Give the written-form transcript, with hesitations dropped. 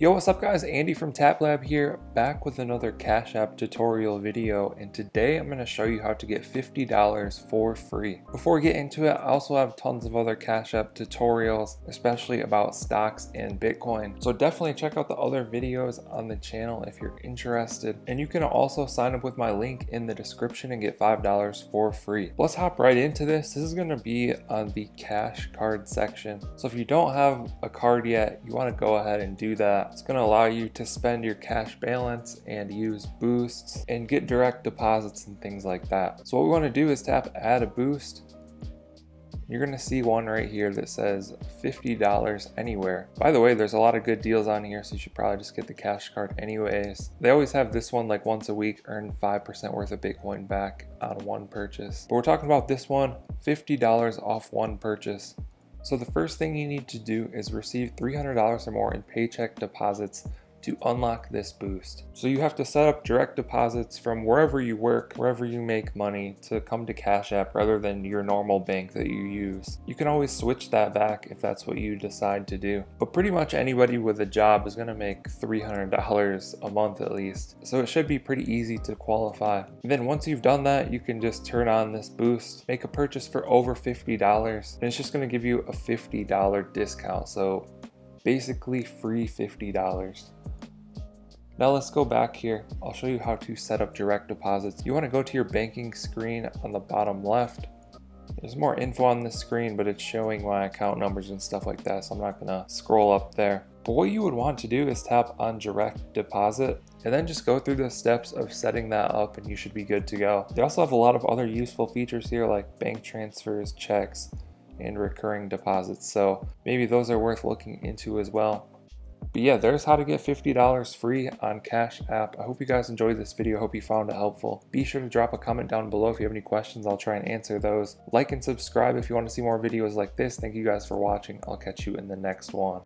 Yo, what's up guys? Andy from TapLab here, back with another Cash App tutorial video, and today I'm going to show you how to get $50 for free. Before we get into it, I also have tons of other Cash App tutorials, especially about stocks and Bitcoin. So definitely check out the other videos on the channel if you're interested. And you can also sign up with my link in the description and get $5 for free. Let's hop right into this. This is going to be on the cash card section. So if you don't have a card yet, you want to go ahead and do that. It's going to allow you to spend your cash balance and use boosts and get direct deposits and things like that. So what we want to do is tap add a boost. You're going to see one right here that says $50 anywhere. By the way, there's a lot of good deals on here, so you should probably just get the cash card anyways. They always have this one like once a week, earn 5% worth of Bitcoin back on one purchase. But we're talking about this one, $50 off one purchase. So the first thing you need to do is receive $300 or more in paycheck deposits to unlock this boost. So you have to set up direct deposits from wherever you work, wherever you make money, to come to Cash App rather than your normal bank that you use. You can always switch that back if that's what you decide to do. But pretty much anybody with a job is gonna make $300 a month at least. So it should be pretty easy to qualify. And then once you've done that, you can just turn on this boost, make a purchase for over $50, and it's just gonna give you a $50 discount. So basically free $50. Now let's go back here. I'll show you how to set up direct deposits. You want to go to your banking screen on the bottom left. There's more info on this screen, but it's showing my account numbers and stuff like that, so I'm not gonna scroll up there. But what you would want to do is tap on direct deposit and then just go through the steps of setting that up and you should be good to go. They also have a lot of other useful features here like bank transfers, checks, and recurring deposits, so maybe those are worth looking into as well. But yeah, there's how to get $50 free on Cash App. I hope you guys enjoyed this video. I hope you found it helpful. Be sure to drop a comment down below if you have any questions. I'll try and answer those. Like and subscribe if you want to see more videos like this. Thank you guys for watching. I'll catch you in the next one.